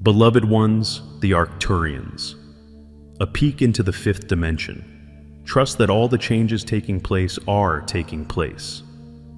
Beloved ones, the Arcturians. A peek into the fifth dimension. Trust that all the changes taking place are taking place.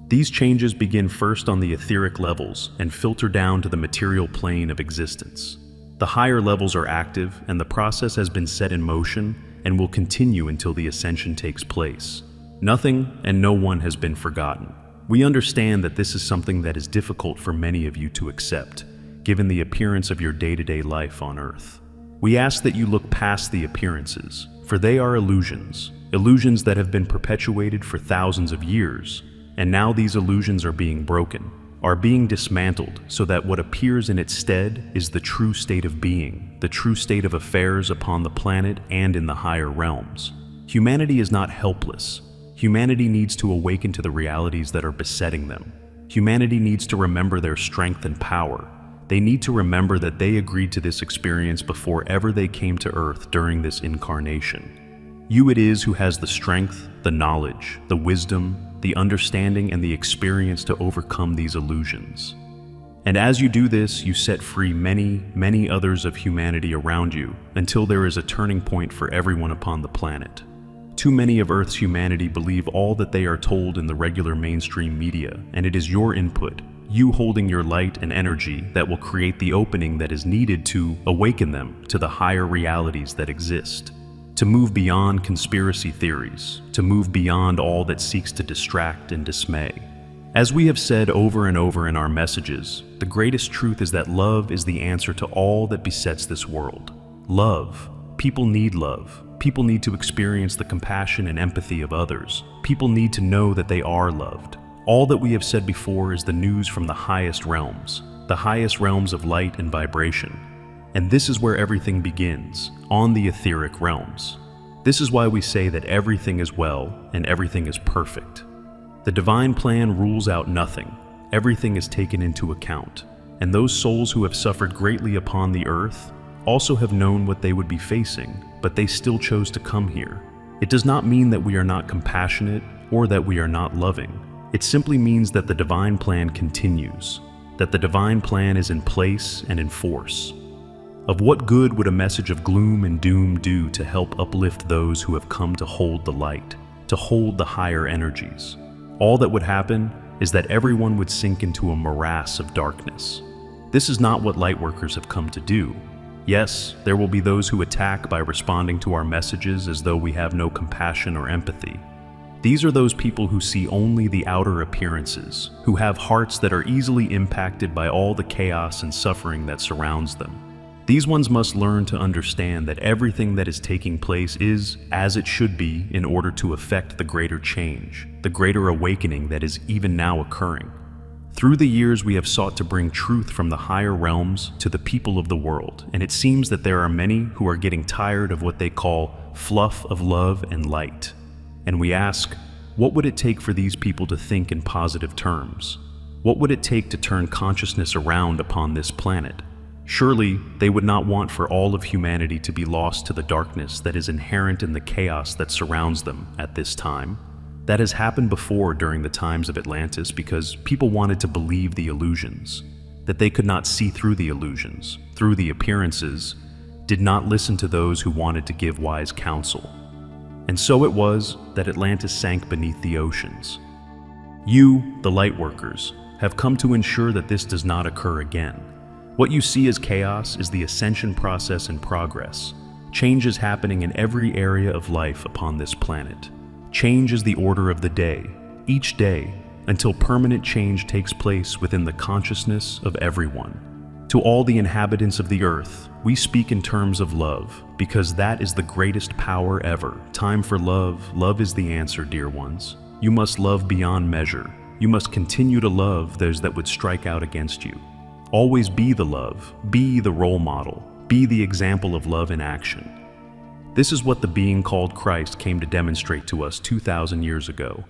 These changes begin first on the etheric levels and filter down to the material plane of existence. The higher levels are active, and the process has been set in motion and will continue until the ascension takes place. Nothing and no one has been forgotten. We understand that this is something that is difficult for many of you to accept, given the appearance of your day-to-day life on Earth. We ask that you look past the appearances, for they are illusions, illusions that have been perpetuated for thousands of years, and now these illusions are being broken, are being dismantled, so that what appears in its stead is the true state of being, the true state of affairs upon the planet and in the higher realms. Humanity is not helpless. Humanity needs to awaken to the realities that are besetting them. Humanity needs to remember their strength and power. They need to remember that they agreed to this experience before ever they came to Earth during this incarnation. You it is who has the strength, the knowledge, the wisdom, the understanding, and the experience to overcome these illusions. And as you do this, you set free many, many others of humanity around you until there is a turning point for everyone upon the planet. Too many of Earth's humanity believe all that they are told in the regular mainstream media, and it is your input, you holding your light and energy, that will create the opening that is needed to awaken them to the higher realities that exist, to move beyond conspiracy theories, to move beyond all that seeks to distract and dismay. As we have said over and over in our messages, the greatest truth is that love is the answer to all that besets this world. Love. People need love. People need to experience the compassion and empathy of others. People need to know that they are loved. All that we have said before is the news from the highest realms of light and vibration. And this is where everything begins, on the etheric realms. This is why we say that everything is well and everything is perfect. The divine plan rules out nothing. Everything is taken into account. And those souls who have suffered greatly upon the earth also have known what they would be facing, but they still chose to come here. It does not mean that we are not compassionate or that we are not loving. It simply means that the divine plan continues, that the divine plan is in place and in force. Of what good would a message of gloom and doom do to help uplift those who have come to hold the light, to hold the higher energies? All that would happen is that everyone would sink into a morass of darkness. This is not what Lightworkers have come to do. Yes, there will be those who attack by responding to our messages as though we have no compassion or empathy. These are those people who see only the outer appearances, who have hearts that are easily impacted by all the chaos and suffering that surrounds them. These ones must learn to understand that everything that is taking place is as it should be in order to effect the greater change, the greater awakening that is even now occurring. Through the years, we have sought to bring truth from the higher realms to the people of the world, and it seems that there are many who are getting tired of what they call fluff of love and light. And we ask, what would it take for these people to think in positive terms? What would it take to turn consciousness around upon this planet? Surely, they would not want for all of humanity to be lost to the darkness that is inherent in the chaos that surrounds them at this time. That has happened before during the times of Atlantis because people wanted to believe the illusions, that they could not see through the illusions, through the appearances, did not listen to those who wanted to give wise counsel. And so it was that Atlantis sank beneath the oceans. You, the Lightworkers, have come to ensure that this does not occur again. What you see as chaos is the ascension process in progress. Change is happening in every area of life upon this planet. Change is the order of the day, each day, until permanent change takes place within the consciousness of everyone. To all the inhabitants of the earth, we speak in terms of love, because that is the greatest power ever. Time for love. Love is the answer, dear ones. You must love beyond measure. You must continue to love those that would strike out against you. Always be the love, be the role model, be the example of love in action. This is what the being called Christ came to demonstrate to us 2,000 years ago,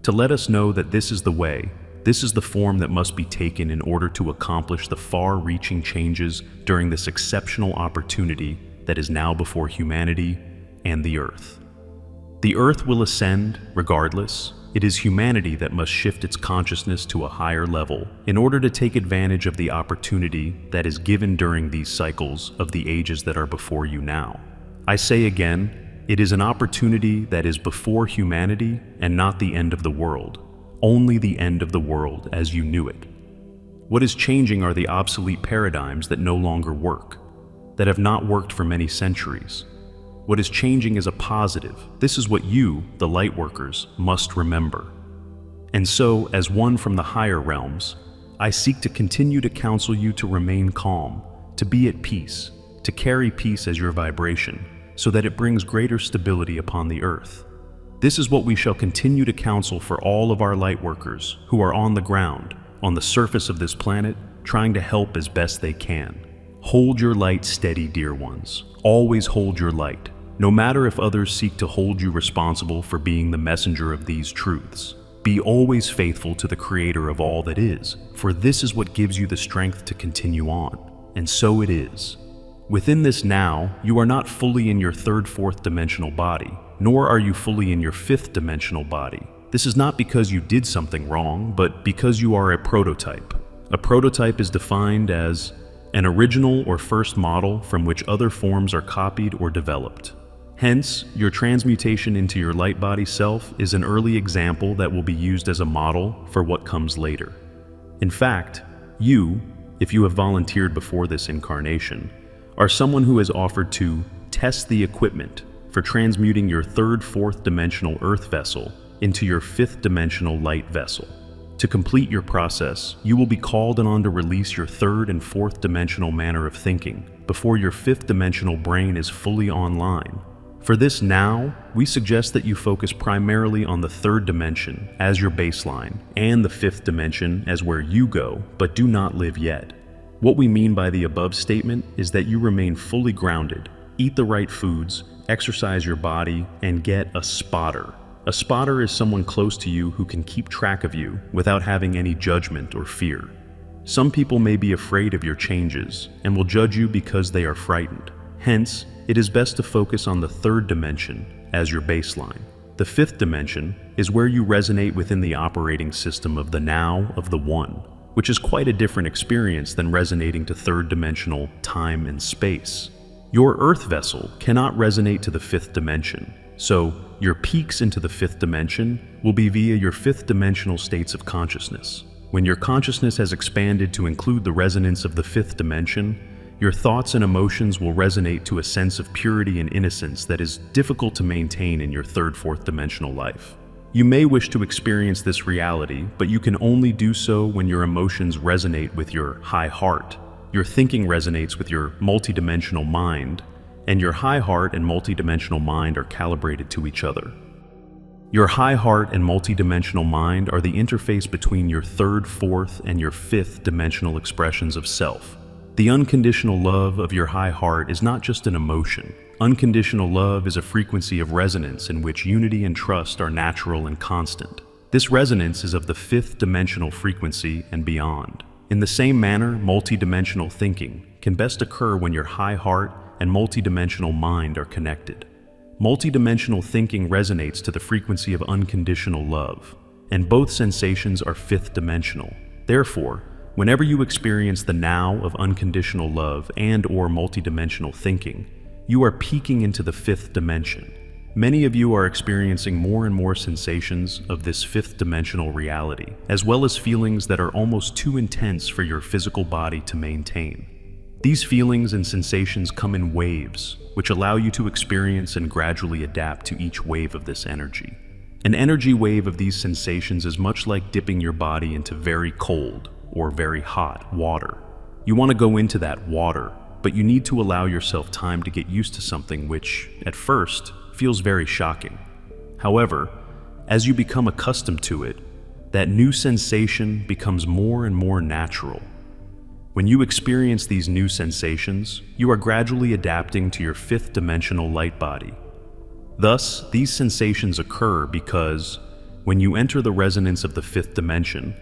to let us know that this is the way, this is the form that must be taken in order to accomplish the far-reaching changes during this exceptional opportunity that is now before humanity and the earth. The earth will ascend regardless, it is humanity that must shift its consciousness to a higher level in order to take advantage of the opportunity that is given during these cycles of the ages that are before you now. I say again, it is an opportunity that is before humanity and not the end of the world, only the end of the world as you knew it. What is changing are the obsolete paradigms that no longer work, that have not worked for many centuries. What is changing is a positive. This is what you, the Lightworkers, must remember. And so, as one from the higher realms, I seek to continue to counsel you to remain calm, to be at peace, to carry peace as your vibration, so that it brings greater stability upon the earth. This is what we shall continue to counsel for all of our Lightworkers who are on the ground, on the surface of this planet, trying to help as best they can. Hold your light steady, dear ones. Always hold your light, no matter if others seek to hold you responsible for being the messenger of these truths. Be always faithful to the Creator of all that is, for this is what gives you the strength to continue on. And so it is. Within this now, you are not fully in your third, fourth dimensional body, nor are you fully in your fifth dimensional body. This is not because you did something wrong, but because you are a prototype. A prototype is defined as an original or first model from which other forms are copied or developed. Hence, your transmutation into your light body self is an early example that will be used as a model for what comes later. In fact, you, if you have volunteered before this incarnation, are someone who has offered to test the equipment for transmuting your third, fourth dimensional earth vessel into your fifth dimensional light vessel. To complete your process, you will be called on to release your third and fourth dimensional manner of thinking before your fifth dimensional brain is fully online. For this now, we suggest that you focus primarily on the third dimension as your baseline and the fifth dimension as where you go, but do not live yet. What we mean by the above statement is that you remain fully grounded, eat the right foods, exercise your body, and get a spotter. A spotter is someone close to you who can keep track of you without having any judgment or fear. Some people may be afraid of your changes and will judge you because they are frightened. Hence, it is best to focus on the third dimension as your baseline. The fifth dimension is where you resonate within the operating system of the now of the one, which is quite a different experience than resonating to third dimensional time and space. Your earth vessel cannot resonate to the fifth dimension, so your peaks into the fifth dimension will be via your fifth dimensional states of consciousness. When your consciousness has expanded to include the resonance of the fifth dimension, your thoughts and emotions will resonate to a sense of purity and innocence that is difficult to maintain in your third, fourth dimensional life. You may wish to experience this reality, but you can only do so when your emotions resonate with your high heart, your thinking resonates with your multidimensional mind, and your high heart and multidimensional mind are calibrated to each other. Your high heart and multidimensional mind are the interface between your third, fourth, and your fifth dimensional expressions of self. The unconditional love of your high heart is not just an emotion. Unconditional love is a frequency of resonance in which unity and trust are natural and constant. This resonance is of the fifth dimensional frequency and beyond. In the same manner, multidimensional thinking can best occur when your high heart and multidimensional mind are connected. Multidimensional thinking resonates to the frequency of unconditional love, and both sensations are fifth dimensional. Therefore, whenever you experience the now of unconditional love and/or multidimensional thinking, you are peeking into the fifth dimension. Many of you are experiencing more and more sensations of this fifth dimensional reality, as well as feelings that are almost too intense for your physical body to maintain. These feelings and sensations come in waves, which allow you to experience and gradually adapt to each wave of this energy. An energy wave of these sensations is much like dipping your body into very cold or very hot water. You want to go into that water, but you need to allow yourself time to get used to something which, at first, feels very shocking. However, as you become accustomed to it, that new sensation becomes more and more natural. When you experience these new sensations, you are gradually adapting to your fifth dimensional light body. Thus, these sensations occur because, when you enter the resonance of the fifth dimension,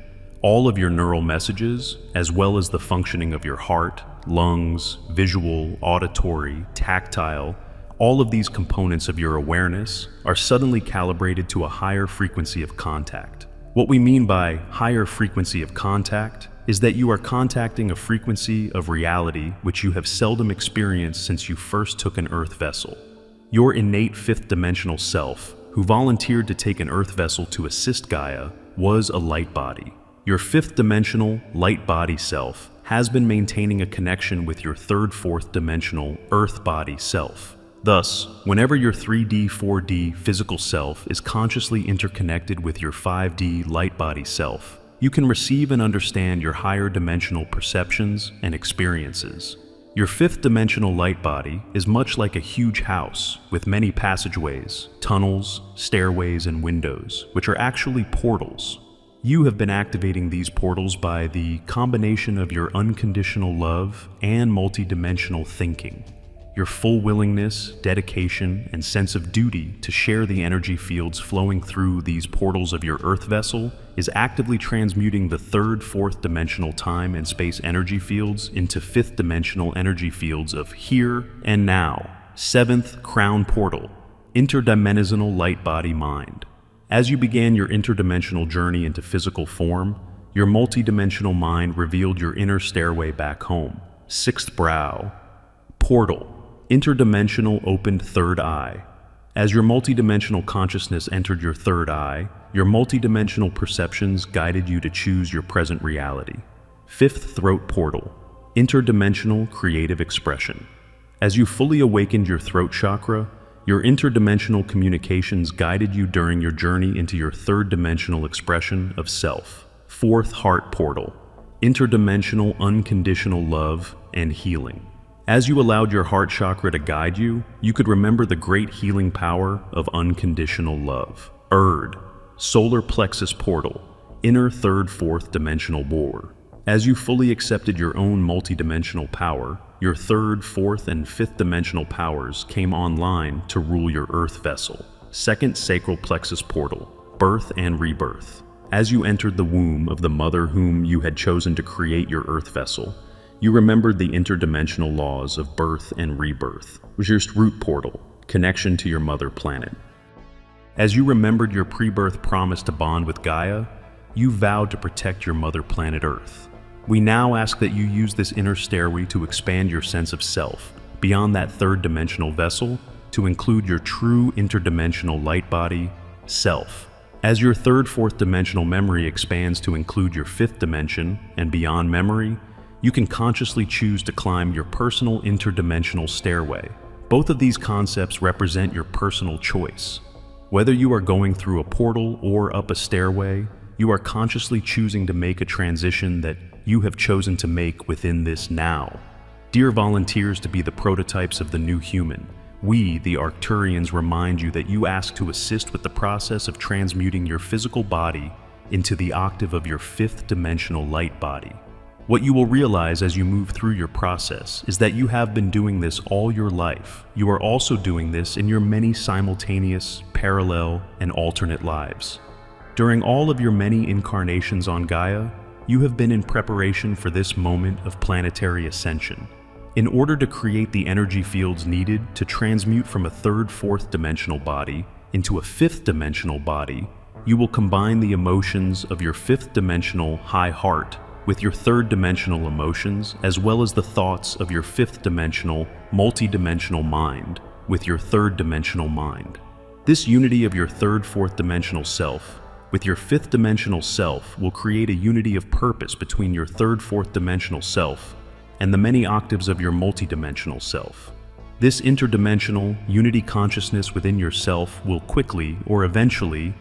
all of your neural messages, as well as the functioning of your heart, lungs, visual, auditory, tactile, All of these components of your awareness are suddenly calibrated to a higher frequency of contact. What we mean by higher frequency of contact is that you are contacting a frequency of reality which you have seldom experienced since you first took an Earth vessel. Your innate fifth-dimensional self, who volunteered to take an Earth vessel to assist Gaia, was a light body. Your fifth-dimensional, light body self has been maintaining a connection with your third, fourth-dimensional, Earth body self. Thus, whenever your 3D, 4D physical self is consciously interconnected with your 5D light body self, you can receive and understand your higher dimensional perceptions and experiences. Your fifth dimensional light body is much like a huge house with many passageways, tunnels, stairways, and windows, which are actually portals. You have been activating these portals by the combination of your unconditional love and multidimensional thinking. Your full willingness, dedication, and sense of duty to share the energy fields flowing through these portals of your Earth vessel is actively transmuting the third, fourth dimensional time and space energy fields into fifth dimensional energy fields of here and now. Seventh crown portal, interdimensional light body mind. As you began your interdimensional journey into physical form, your multidimensional mind revealed your inner stairway back home. Sixth brow, portal, interdimensional opened third eye. As your multidimensional consciousness entered your third eye, your multidimensional perceptions guided you to choose your present reality. Fifth throat portal, interdimensional creative expression. As you fully awakened your throat chakra, your interdimensional communications guided you during your journey into your third dimensional expression of self. Fourth heart portal, interdimensional unconditional love and healing. As you allowed your heart chakra to guide you, you could remember the great healing power of unconditional love. Solar plexus portal, inner third, fourth dimensional bore. As you fully accepted your own multidimensional power, your third, fourth, and fifth dimensional powers came online to rule your Earth vessel. Second sacral plexus portal, birth and rebirth. As you entered the womb of the mother whom you had chosen to create your Earth vessel, you remembered the interdimensional laws of birth and rebirth, which is your root portal, connection to your mother planet. As you remembered your pre-birth promise to bond with Gaia, you vowed to protect your mother planet Earth. We now ask that you use this inner stairway to expand your sense of self, beyond that third dimensional vessel, to include your true interdimensional light body, self. As your third, fourth dimensional memory expands to include your fifth dimension and beyond memory, you can consciously choose to climb your personal interdimensional stairway. Both of these concepts represent your personal choice. Whether you are going through a portal or up a stairway, you are consciously choosing to make a transition that you have chosen to make within this now. Dear volunteers to be the prototypes of the new human, we, the Arcturians, remind you that you ask to assist with the process of transmuting your physical body into the octave of your fifth dimensional light body. What you will realize as you move through your process is that you have been doing this all your life. You are also doing this in your many simultaneous, parallel, and alternate lives. During all of your many incarnations on Gaia, you have been in preparation for this moment of planetary ascension. In order to create the energy fields needed to transmute from a third, fourth dimensional body into a fifth dimensional body, you will combine the emotions of your fifth dimensional high heart with your third dimensional emotions, as well as the thoughts of your fifth dimensional, multi-dimensional mind with your third dimensional mind. This unity of your third, fourth dimensional self with your fifth dimensional self will create a unity of purpose between your third, fourth dimensional self and the many octaves of your multi-dimensional self. This interdimensional unity consciousness within yourself will quickly or eventually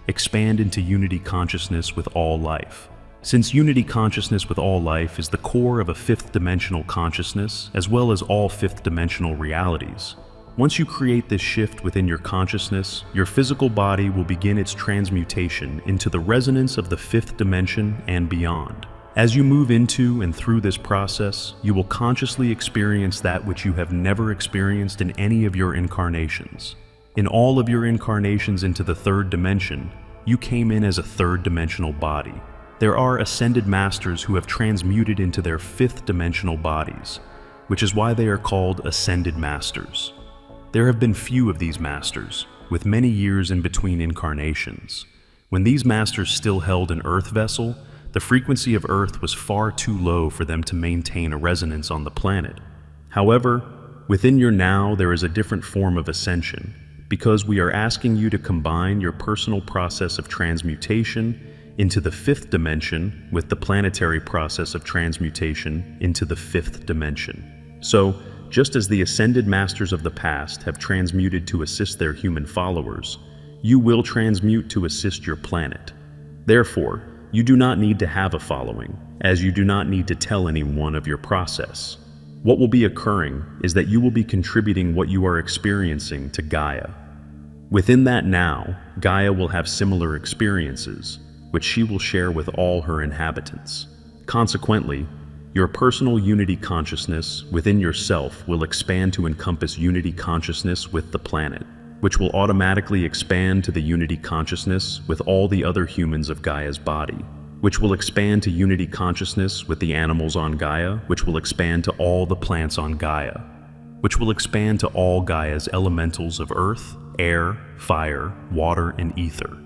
expand into unity consciousness with all life. Since unity consciousness with all life is the core of a fifth dimensional consciousness, as well as all fifth dimensional realities, once you create this shift within your consciousness, your physical body will begin its transmutation into the resonance of the fifth dimension and beyond. As you move into and through this process, you will consciously experience that which you have never experienced in any of your incarnations. In all of your incarnations into the third dimension, you came in as a third dimensional body. There are ascended masters who have transmuted into their fifth dimensional bodies, which is why they are called ascended masters. There have been few of these masters, with many years in between incarnations. When these masters still held an earth vessel, the frequency of Earth was far too low for them to maintain a resonance on the planet. However, within your now there is a different form of ascension, because we are asking you to combine your personal process of transmutation into the fifth dimension with the planetary process of transmutation into the fifth dimension. So, just as the ascended masters of the past have transmuted to assist their human followers, you will transmute to assist your planet. Therefore, you do not need to have a following, as you do not need to tell anyone of your process. What will be occurring is that you will be contributing what you are experiencing to Gaia. Within that now, Gaia will have similar experiences, which she will share with all her inhabitants. Consequently, your personal unity consciousness within yourself will expand to encompass unity consciousness with the planet, which will automatically expand to the unity consciousness with all the other humans of Gaia's body, which will expand to unity consciousness with the animals on Gaia, which will expand to all the plants on Gaia, which will expand to all Gaia's elementals of earth, air, fire, water, and ether,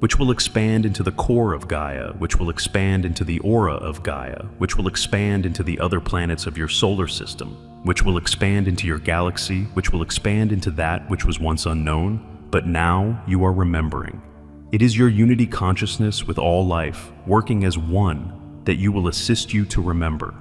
which will expand into the core of Gaia, which will expand into the aura of Gaia, which will expand into the other planets of your solar system, which will expand into your galaxy, which will expand into that which was once unknown, but now you are remembering. It is your unity consciousness with all life, working as one, that you will assist you to remember.